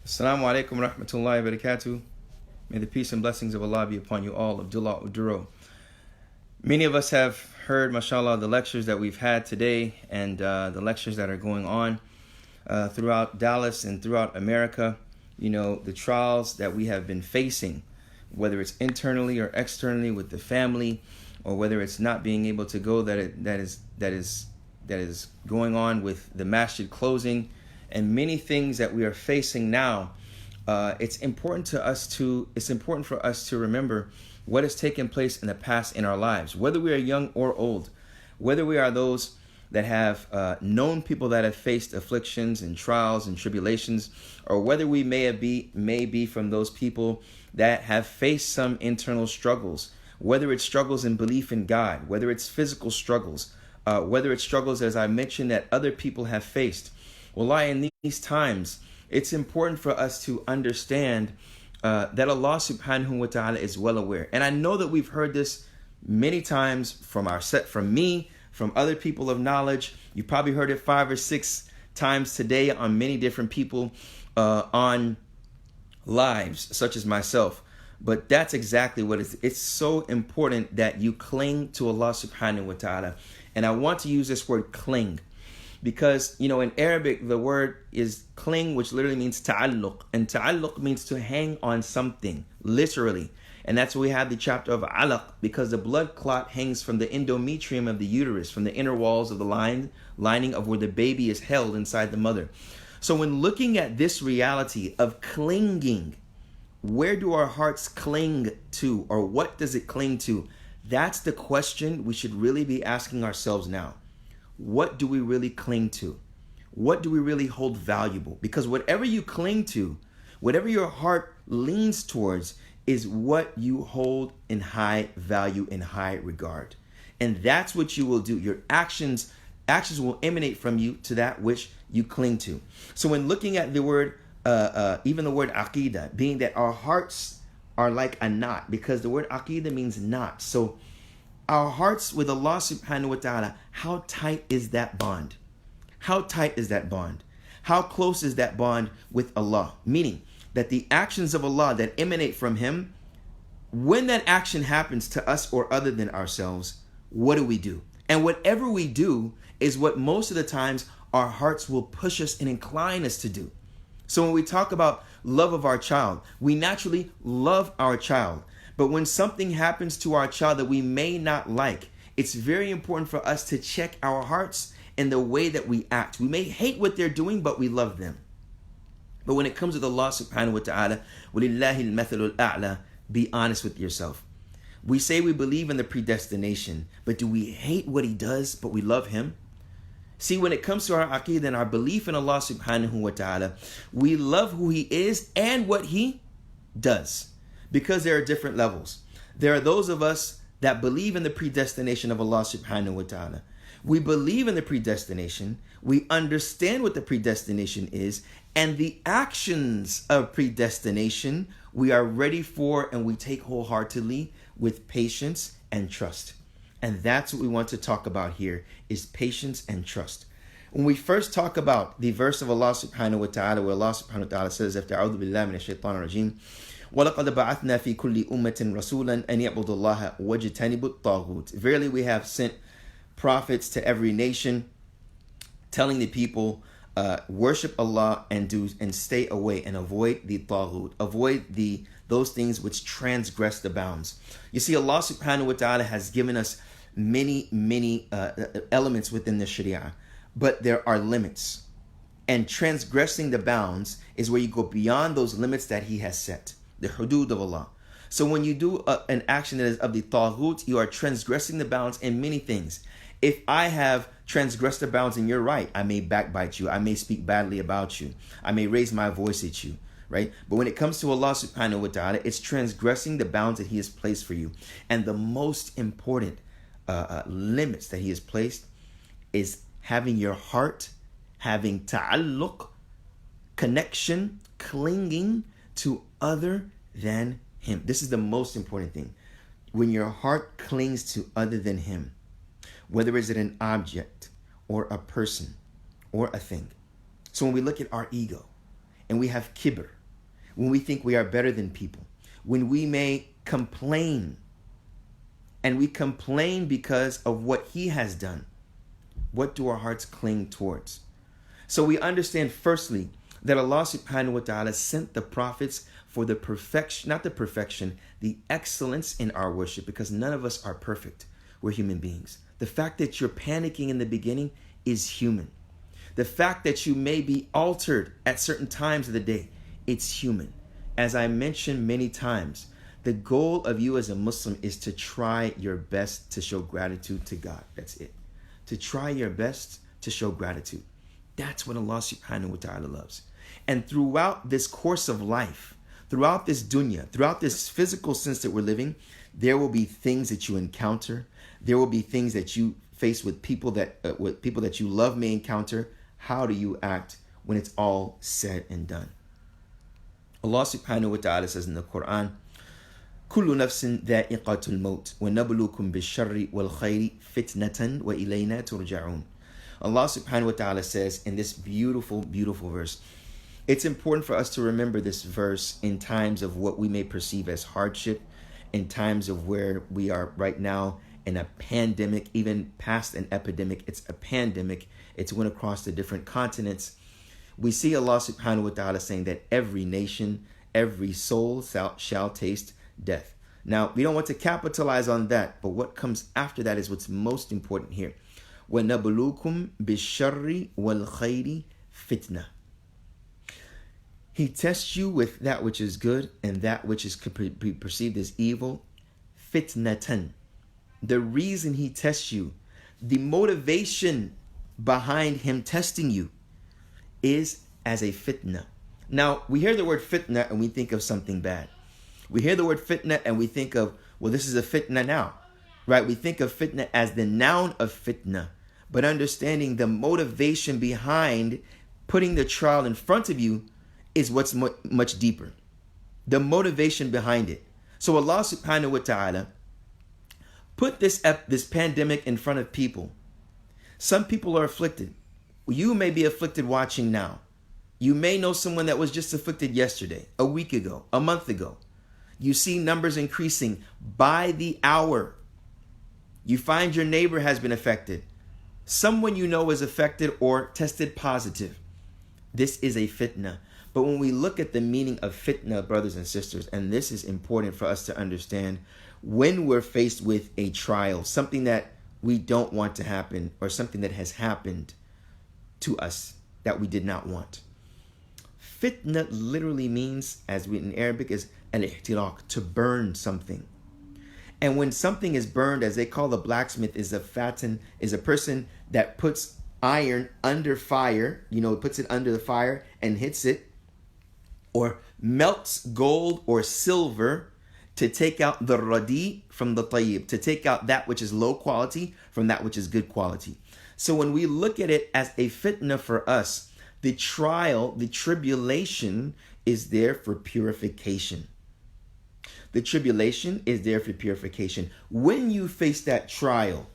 Assalamu alaikum wa rahmatullahi wa barakatuh. May the peace and blessings of Allah be upon you all. Abdullah Oduro. Many of us have heard, mashallah, the lectures that we've had today and the lectures that are going on throughout Dallas and throughout America. You know, the trials that we have been facing, whether it's internally or externally with the family, or whether it's not being able to go, that is going on with the masjid closing, and many things that we are facing now. It's important for us to remember what has taken place in the past in our lives, whether we are young or old, whether we are those that have known people that have faced afflictions and trials and tribulations, or whether we may be from those people that have faced some internal struggles, whether it's struggles in belief in God, whether it's physical struggles, whether it's struggles, as I mentioned, that other people have faced. Wallahi, in these times, it's important for us to understand that Allah subhanahu wa ta'ala is well aware. And I know that we've heard this many times from me, from other people of knowledge. You probably heard it 5 or 6 times today on many different people on lives, such as myself. But that's exactly what it is. It's so important that you cling to Allah subhanahu wa ta'ala. And I want to use this word cling, because, you know, in Arabic, the word is cling, which literally means ta'alluq. And ta'alluq means to hang on something, literally. And that's why we have the chapter of alaq, because the blood clot hangs from the endometrium of the uterus, from the inner walls of the lining of where the baby is held inside the mother. So when looking at this reality of clinging, where do our hearts cling to, or what does it cling to? That's the question we should really be asking ourselves now. What do we really cling to? What do we really hold valuable? Because whatever you cling to, whatever your heart leans towards, is what you hold in high value, in high regard. And that's what you will do. Your actions will emanate from you to that which you cling to. So when looking at the word, even the word aqidah, being that our hearts are like a knot, because the word aqidah means knot. So our hearts with Allah subhanahu wa ta'ala, how tight is that bond? How tight is that bond? How close is that bond with Allah? Meaning that the actions of Allah that emanate from Him, when that action happens to us or other than ourselves, what do? And whatever we do is what most of the times our hearts will push us and incline us to do. So when we talk about love of our child, we naturally love our child. But when something happens to our child that we may not like, it's very important for us to check our hearts and the way that we act. We may hate what they're doing, but we love them. But when it comes to Allah subhanahu wa ta'ala, وَلِلَّهِ الْمَثَلُ الْأَعْلَى, be honest with yourself. We say we believe in the predestination, but do we hate what He does, but we love Him? See, when it comes to our aqeedah and our belief in Allah subhanahu wa ta'ala, we love who He is and what He does. Because there are different levels. There are those of us that believe in the predestination of Allah subhanahu wa ta'ala. We believe in the predestination. We understand what the predestination is. And the actions of predestination we are ready for, and we take wholeheartedly with patience and trust. And that's what we want to talk about here, is patience and trust. When we first talk about the verse of Allah subhanahu wa ta'ala, where Allah subhanahu wa ta'ala says, after أعوذ بالله من الشيطان الرجيم, وَلَقَدْ بَعَثْنَا فِي كُلِّ أُمَّةٍ رَسُولًا أَنْ يَعْبُدُوا اللَّهَ وَاجْتَنِبُوا الطَّاغُوتَ. Verily we have sent prophets to every nation, telling the people, worship Allah and stay away and avoid the taghut, avoid those things which transgress the bounds. You see, Allah subhanahu wa ta'ala has given us many elements within the Sharia, but there are limits. And transgressing the bounds is where you go beyond those limits that He has set, the hudud of Allah. So when you do an action that is of the taghut, you are transgressing the bounds in many things. If I have transgressed the bounds and you're right, I may backbite you, I may speak badly about you, I may raise my voice at you, right? But when it comes to Allah subhanahu wa ta'ala, it's transgressing the bounds that He has placed for you. And the most important limits that He has placed is having your heart, having ta'alluq, connection, clinging to other than Him. This is the most important thing. When your heart clings to other than Him, whether it's an object or a person or a thing. So when we look at our ego and we have kibr, when we think we are better than people, when we may complain, and we complain because of what he has done, what do our hearts cling towards? So we understand firstly that Allah subhanahu wa ta'ala sent the prophets for the perfection, not the perfection, the excellence in our worship, because none of us are perfect. We're human beings. The fact that you're panicking in the beginning is human. The fact that you may be altered at certain times of the day, it's human. As I mentioned many times, the goal of you as a Muslim is to try your best to show gratitude to God. That's it. To try your best to show gratitude. That's what Allah subhanahu wa ta'ala loves. And throughout this course of life, throughout this dunya, throughout this physical sense that we're living, there will be things that you encounter. There will be things that you face with people that you love may encounter. How do you act when it's all said and done? Allah subhanahu wa ta'ala says in the Quran, كل نفس ذائقة الموت ونبلوكم بالشر والخير فتنة وإلينا ترجعون. Allah subhanahu wa ta'ala says in this beautiful, beautiful verse, it's important for us to remember this verse in times of what we may perceive as hardship, in times of where we are right now in a pandemic, even past an epidemic. It's a pandemic. It's went across the different continents. We see Allah subhanahu wa ta'ala saying that every nation, every soul shall taste death. Now, we don't want to capitalize on that, but what comes after that is what's most important here. وَنَبْلُوكُمْ بِالشَّرِّ وَالْخَيْرِ فِتْنَةً. He tests you with that which is good and that which is perceived as evil. Fitnatan. The reason he tests you, the motivation behind him testing you is as a fitna. Now, we hear the word fitna and we think of something bad. We hear the word fitna and we think of, well, this is a fitna now, right? We think of fitna as the noun of fitna, but understanding the motivation behind putting the trial in front of you is what's much deeper. The motivation behind it. So Allah subhanahu wa ta'ala put this pandemic in front of people. Some people are afflicted. You may be afflicted watching now. You may know someone that was just afflicted yesterday, a week ago, a month ago. You see numbers increasing by the hour. You find your neighbor has been affected. Someone you know is affected or tested positive. This is a fitna. But when we look at the meaning of fitna, brothers and sisters, and this is important for us to understand, when we're faced with a trial, something that we don't want to happen, or something that has happened to us that we did not want. Fitna literally means, as in Arabic, is al-ihtiraq, to burn something. And when something is burned, as they call the blacksmith, is a person that puts iron under fire, puts it under the fire and hits it, or melts gold or silver to take out the radi from the tayyib, to take out that which is low quality from that which is good quality. So when we look at it as a fitna for us, the trial, the tribulation is there for purification. The tribulation is there for purification. When you face that trial,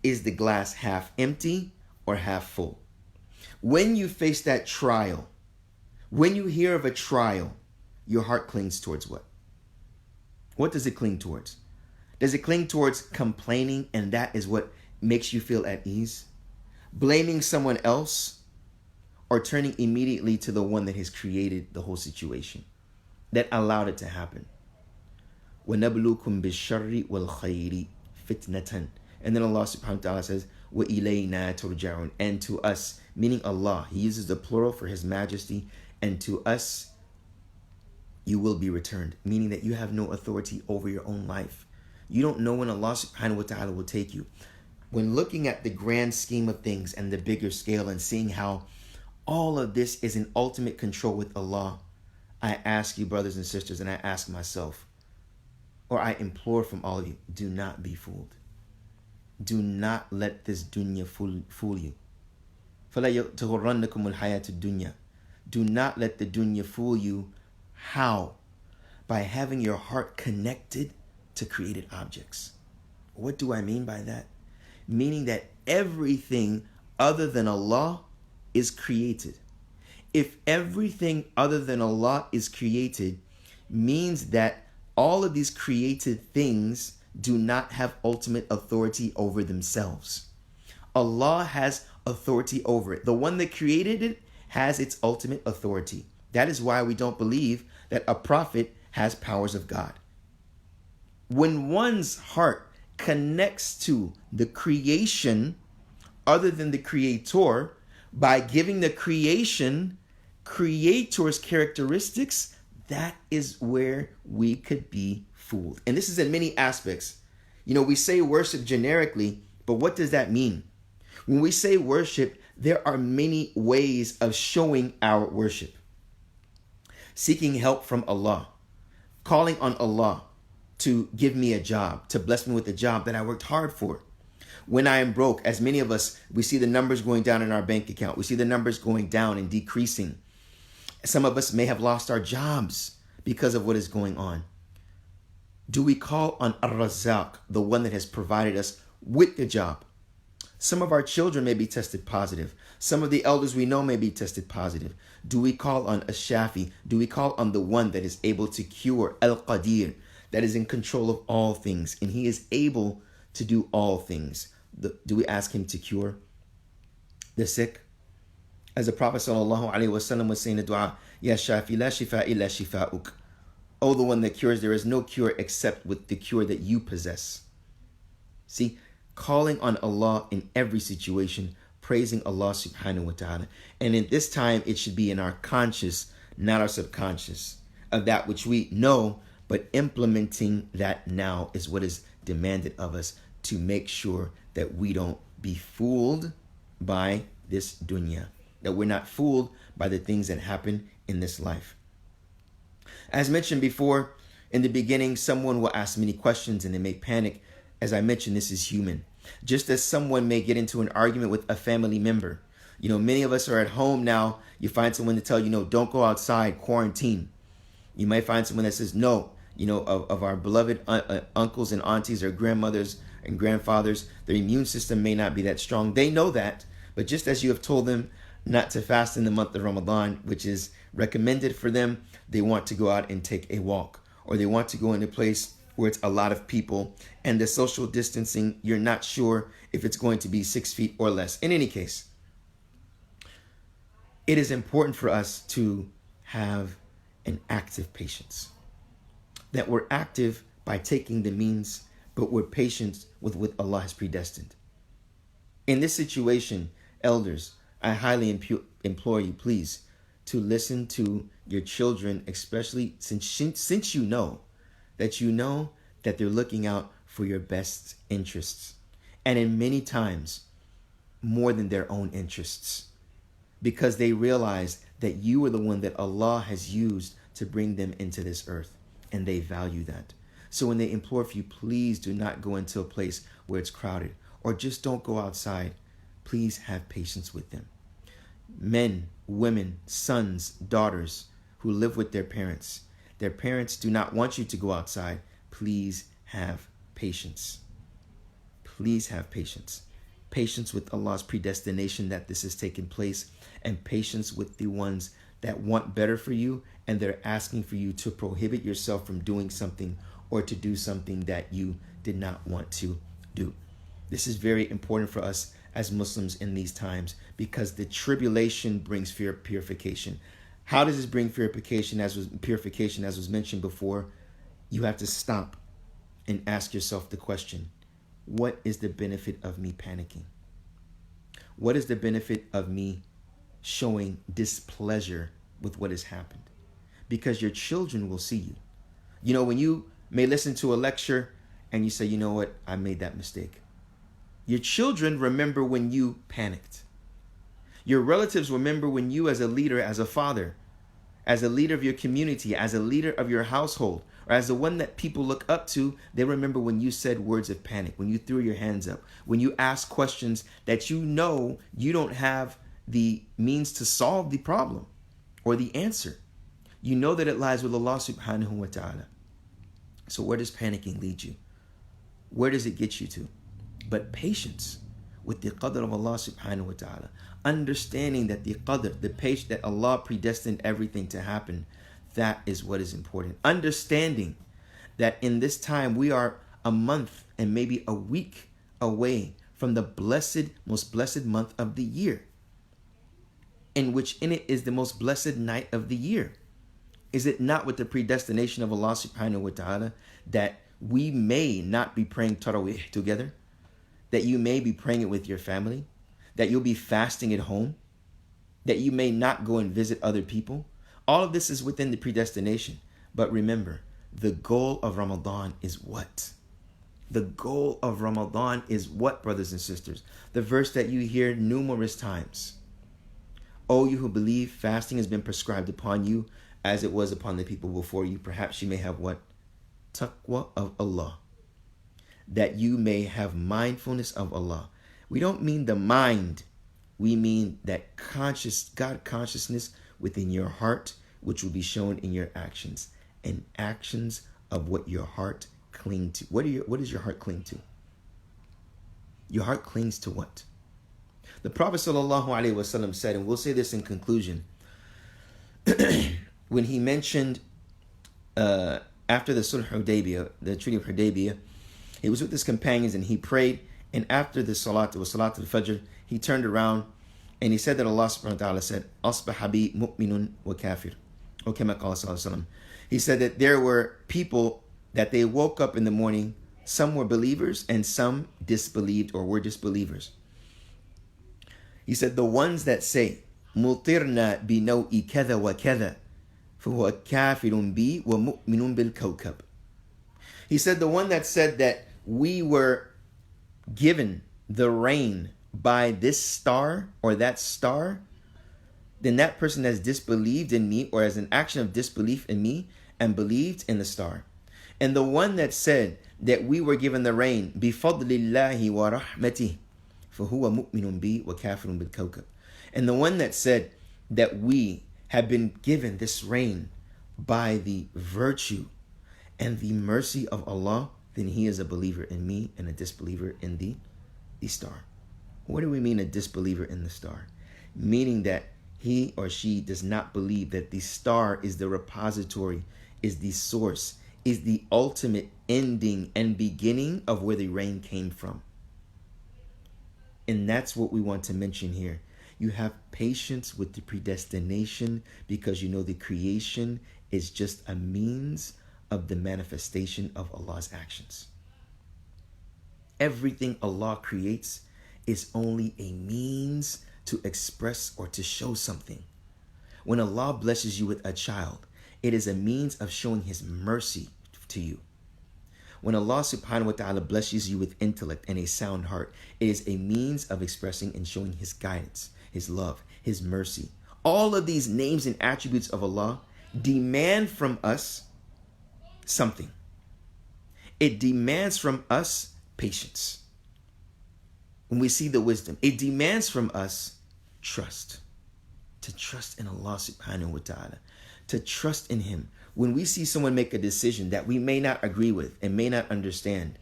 is the glass half empty or half full? When you face that trial, when you hear of a trial, your heart clings towards what? What does it cling towards? Does it cling towards complaining, and that is what makes you feel at ease? Blaming someone else, or turning immediately to the one that has created the whole situation, that allowed it to happen? وَنَبْلُوكُمْ بِالشَّرِّ وَالْخَيْرِ فِتْنَةً. And then Allah subhanahu wa ta'ala says, وَإِلَيْنَا تُرْجَعُونَ. And to us, meaning Allah, He uses the plural for His majesty, and to us you will be returned, meaning that you have no authority over your own life. You don't know when Allah subhanahu wa ta'ala will take you. When looking at the grand scheme of things and the bigger scale and seeing how all of this is in ultimate control with Allah, I ask you, brothers and sisters, and I ask myself, or I implore from all of you, do not be fooled. Do not let this dunya fool you. فَلَا يَغْتَغُرَّنَّكُمُ الْحَيَاةُ الدُّنْيَا. Do not let the dunya fool you. How? By having your heart connected to created objects. What do I mean by that? Meaning that everything other than Allah is created. If everything other than Allah is created, means that all of these created things do not have ultimate authority over themselves. Allah has authority over it. The one that created it has its ultimate authority. That is why we don't believe that a prophet has powers of God. When one's heart connects to the creation other than the creator, by giving the creator's characteristics, that is where we could be fooled. And this is in many aspects. We say worship generically, but what does that mean? When we say worship, there are many ways of showing our worship. Seeking help from Allah, calling on Allah to give me a job, to bless me with a job that I worked hard for. When I am broke, as many of us, we see the numbers going down in our bank account. We see the numbers going down and decreasing. Some of us may have lost our jobs because of what is going on. Do we call on Ar-Razzaq, the one that has provided us with the job? Some of our children may be tested positive. Some of the elders we know may be tested positive. Do we call on Ash-Shafi? Do we call on the one that is able to cure, Al-Qadir, that is in control of all things, and he is able to do all things? Do we ask him to cure the sick? As the Prophet ﷺ was saying in the dua, Ya Shafi, la shifa illa shifa'uk. Oh, the one that cures, there is no cure except with the cure that you possess. See, calling on Allah in every situation, praising Allah subhanahu wa ta'ala. And in this time, it should be in our conscious, not our subconscious, of that which we know, but implementing that now is what is demanded of us, to make sure that we don't be fooled by this dunya, that we're not fooled by the things that happen in this life. As mentioned before, in the beginning, someone will ask many questions and they may panic. As I mentioned, this is human. Just as someone may get into an argument with a family member. Many of us are at home now. You find someone to tell you, no, don't go outside, quarantine. You might find someone that says, no, of our beloved uncles and aunties or grandmothers and grandfathers, their immune system may not be that strong. They know that, but just as you have told them not to fast in the month of Ramadan, which is recommended for them, they want to go out and take a walk, or they want to go in a place where it's a lot of people, and the social distancing, you're not sure if it's going to be 6 feet or less. In any case, it is important for us to have an active patience, that we're active by taking the means, but we're patient with what Allah has predestined. In this situation, elders, I highly implore you, please, to listen to your children, especially since you know that they're looking out for your best interests, and in many times more than their own interests, because they realize that you are the one that Allah has used to bring them into this earth, and they value that. So when they implore for you, please do not go into a place where it's crowded, or just don't go outside. Please have patience with them. Men, women, sons, daughters who live with their parents do not want you to go outside. Please have patience. Please have patience. Patience with Allah's predestination that this has taken place, and patience with the ones that want better for you, and they're asking for you to prohibit yourself from doing something or to do something that you did not want to do. This is very important for us as Muslims in these times, because the tribulation brings fear purification. How does this bring purification? As was mentioned before, you have to stop and ask yourself the question, what is the benefit of me panicking? What is the benefit of me showing displeasure with what has happened? Because your children will see you. When you may listen to a lecture and you say, you know what, I made that mistake. Your children remember when you panicked. Your relatives remember when you, as a leader, as a father, as a leader of your community, as a leader of your household, or as the one that people look up to, they remember when you said words of panic, when you threw your hands up, when you asked questions that you know you don't have the means to solve the problem or the answer. You know that it lies with Allah subhanahu wa ta'ala. So where does panicking lead you? Where does it get you to? But patience with the qadr of Allah subhanahu wa ta'ala. Understanding that the qadr, the page that Allah predestined everything to happen, that is what is important. Understanding that in this time we are a month and maybe a week away from the most blessed month of the year, in which in it is the most blessed night of the year. Is it not with the predestination of Allah subhanahu wa ta'ala that we may not be praying Tarawih together? That you may be praying it with your family? That you'll be fasting at home? That you may not go and visit other people? All of this is within the predestination. But remember, the goal of Ramadan is what? The goal of Ramadan is what, brothers and sisters? The verse that you hear numerous times. O you who believe, fasting has been prescribed upon you as it was upon the people before you. Perhaps you may have what? Taqwa of Allah. That you may have mindfulness of Allah. We don't mean the mind. We mean that God consciousness within your heart, which will be shown in your actions. And actions of what your heart cling to. What does your heart cling to? Your heart clings to what? The Prophet ﷺ said, and we'll say this in conclusion, when he mentioned after the Sulh Hudaybiyah, the Treaty of Hudaybiyah, he was with his companions and he prayed, and after the Salat, it was Salat al-Fajr, he turned around and he said that Allah subhanahu wa ta'ala said, Asbaha bi mu'minun wa kafir. Or kama qala sallallahu alayhi wa sallam. He said that there were people that they woke up in the morning, some were believers and some disbelieved or were disbelievers. He said the ones that say, Mutirna bi naw'i kada wa kada, فهو كافر بي ومؤمن بالكوكب. He said the one that said that we were given the rain by this star or that star, then that person has disbelieved in me or as an action of disbelief in me and believed in the star. And the one that said that we were given the rain بفضل الله ورحمته فهو مؤمن بي وكافر بالكوكب. And the one that said that we have been given this rain by the virtue and the mercy of Allah, then he is a believer in me and a disbeliever in the star. What do we mean a disbeliever in the star? Meaning that he or she does not believe that the star is the repository, is the source, is the ultimate ending and beginning of where the rain came from. And that's what we want to mention here. You have patience with the predestination because you know the creation is just a means of the manifestation of Allah's actions. Everything Allah creates is only a means to express or to show something. When Allah blesses you with a child, it is a means of showing His mercy to you. When Allah subhanahu wa ta'ala blesses you with intellect and a sound heart, it is a means of expressing and showing His guidance, His love, His mercy. All of these names and attributes of Allah demand from us something. It demands from us patience. When we see the wisdom, it demands from us trust. To trust in Allah subhanahu wa ta'ala. To trust in Him. When we see someone make a decision that we may not agree with and may not understand,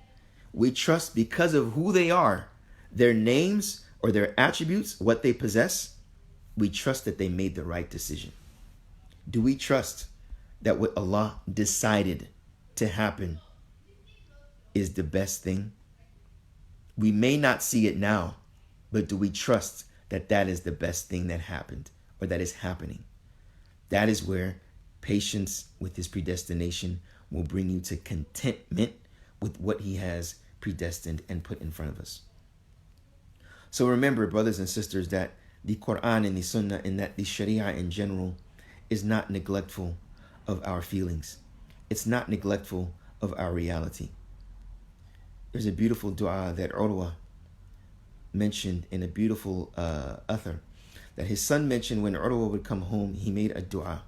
we trust because of who they are, their names or their attributes, what they possess, we trust that they made the right decision. Do we trust that what Allah decided to happen is the best thing? We may not see it now, but do we trust that that is the best thing that happened or that is happening? That is where patience with His predestination will bring you to contentment with what He has predestined and put in front of us. So remember, brothers and sisters, that the Quran and the Sunnah and that the Sharia in general is not neglectful of our feelings. It's not neglectful of our reality. There's a beautiful dua that Urwa mentioned in a beautiful athar that his son mentioned when Urwa would come home, he made a dua.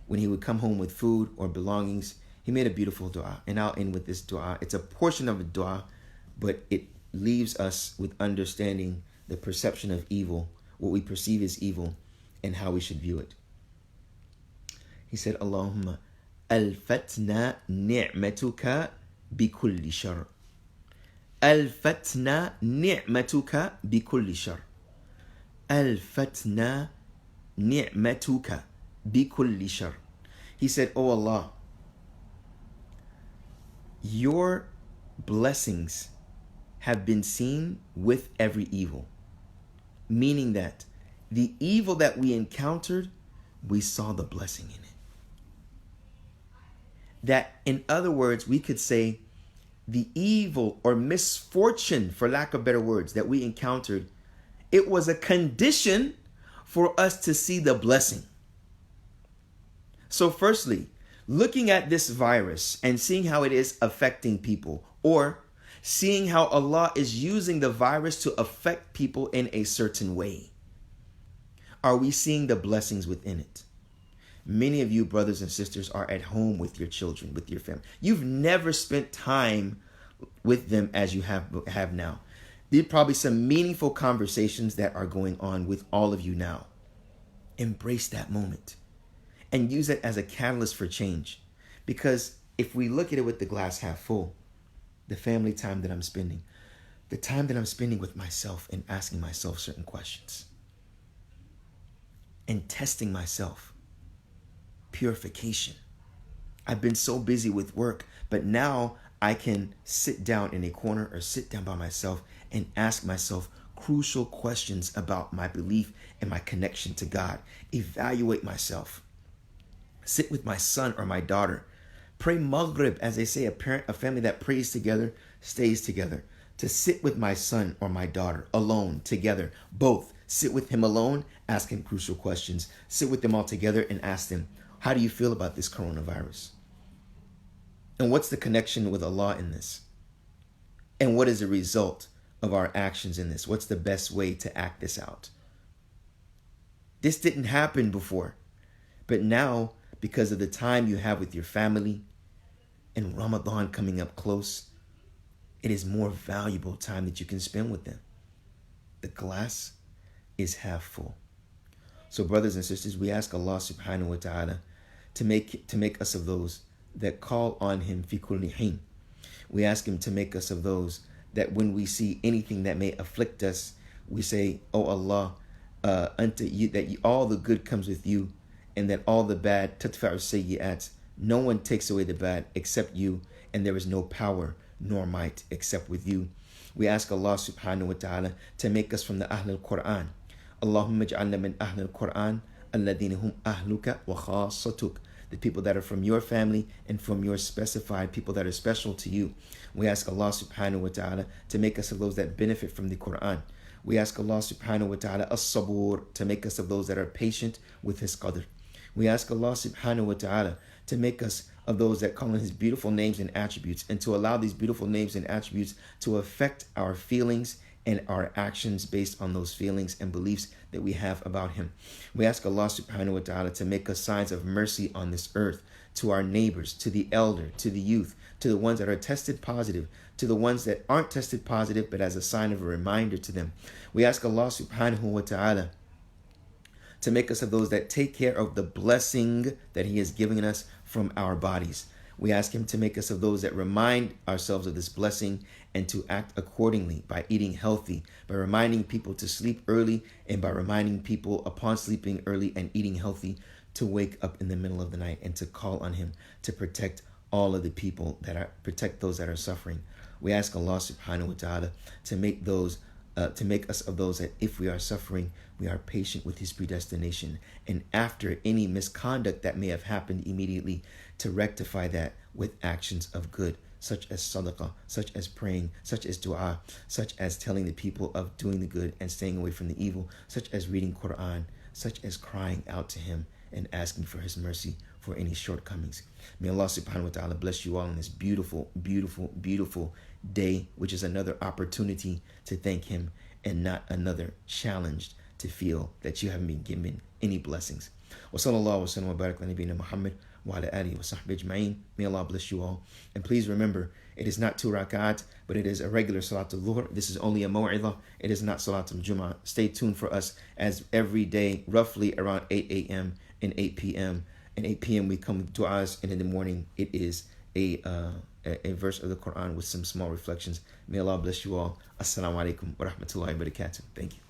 When he would come home with food or belongings, he made a beautiful dua. And I'll end with this dua. It's a portion of a dua, but it leaves us with understanding the perception of evil, what we perceive as evil, and how we should view it. He said, Allahumma alfatna ni'matuka bikulli shar. Alfatna ni'matuka bikulli shar. ألفتنا نعمتك بكل شر. He said, "Oh Allah, your blessings have been seen with every evil." Meaning that the evil that we encountered, we saw the blessing in it. That, in other words, we could say the evil or misfortune, for lack of better words, that we encountered, it was a condition for us to see the blessing. So firstly, looking at this virus and seeing how it is affecting people, or seeing how Allah is using the virus to affect people in a certain way, are we seeing the blessings within it? Many of you brothers and sisters are at home with your children, with your family. You've never spent time with them as you have now. There are probably some meaningful conversations that are going on with all of you now. Embrace that moment and use it as a catalyst for change. Because if we look at it with the glass half full, the family time that I'm spending, the time that I'm spending with myself and asking myself certain questions and testing myself, purification. I've been so busy with work, but now I can sit down in a corner or sit down by myself and ask myself crucial questions about my belief and my connection to God. Evaluate myself. Sit with my son or my daughter. Pray Maghrib, as they say, a family that prays together stays together. To sit with my son or my daughter alone, together, both. Sit with him alone, ask him crucial questions. Sit with them all together and ask them, how do you feel about this coronavirus? And what's the connection with Allah in this? And what is the result of our actions in this? What's the best way to act this out? This didn't happen before, but now, because of the time you have with your family and Ramadan coming up close, it is more valuable time that you can spend with them. The glass is half full. So brothers and sisters, we ask Allah subhanahu wa ta'ala to make us of those that call on him fi kulli hin. We ask him to make us of those that when we see anything that may afflict us, we say, "Oh Allah, unto you that all the good comes with you, and that all the bad, tadfa'u sayyi'at, no one takes away the bad except you, and there is no power nor might except with you." We ask Allah subhanahu wa ta'ala to make us from the Ahl al-Quran. Allahumma ij'alna min Ahl al-Quran alladhina hum ahluka wa khassatuk, the people that are from your family and from your specified people that are special to you. We ask Allah subhanahu wa ta'ala to make us of those that benefit from the Quran. We ask Allah subhanahu wa ta'ala as-sabur, to make us of those that are patient with his qadr. We ask Allah subhanahu wa ta'ala to make us of those that call on his beautiful names and attributes, and to allow these beautiful names and attributes to affect our feelings and our actions based on those feelings and beliefs that we have about him. We ask Allah subhanahu wa ta'ala to make us signs of mercy on this earth, to our neighbors, to the elder, to the youth, to the ones that are tested positive, to the ones that aren't tested positive, but as a sign of a reminder to them. We ask Allah subhanahu wa ta'ala to make us of those that take care of the blessing that he is giving us from our bodies. We ask him to make us of those that remind ourselves of this blessing and to act accordingly by eating healthy, by reminding people to sleep early, and by reminding people upon sleeping early and eating healthy to wake up in the middle of the night and to call on him to protect all of the people protect those that are suffering. We ask Allah subhanahu wa ta'ala to make us of those that if we are suffering, we are patient with his predestination, and after any misconduct that may have happened, immediately to rectify that with actions of good, such as sadaqah, such as praying, such as dua, such as telling the people of doing the good and staying away from the evil, such as reading Quran, such as crying out to him and asking for his mercy for any shortcomings. May Allah subhanahu wa ta'ala bless you all in this beautiful, beautiful, beautiful day, which is another opportunity to thank him and not another challenge to feel that you haven't been given any blessings. Wa sallallahu wa sallam wa barak ala nabiyyina Muhammad wa ala alihi wa sahbihi ajma'in. May Allah bless you all. And please remember, it is not 2 rak'at, but it is a regular salatul dhuhr. This is only a maw'idah. It is not salatul jum'ah. Stay tuned for us, as every day, roughly around 8 a.m. and 8 p.m. And 8 p.m. we come with du'as, and in the morning it is a verse of the Quran with some small reflections. May Allah bless you all. Assalamu alaikum wa rahmatullahi wa barakatuh. Thank you.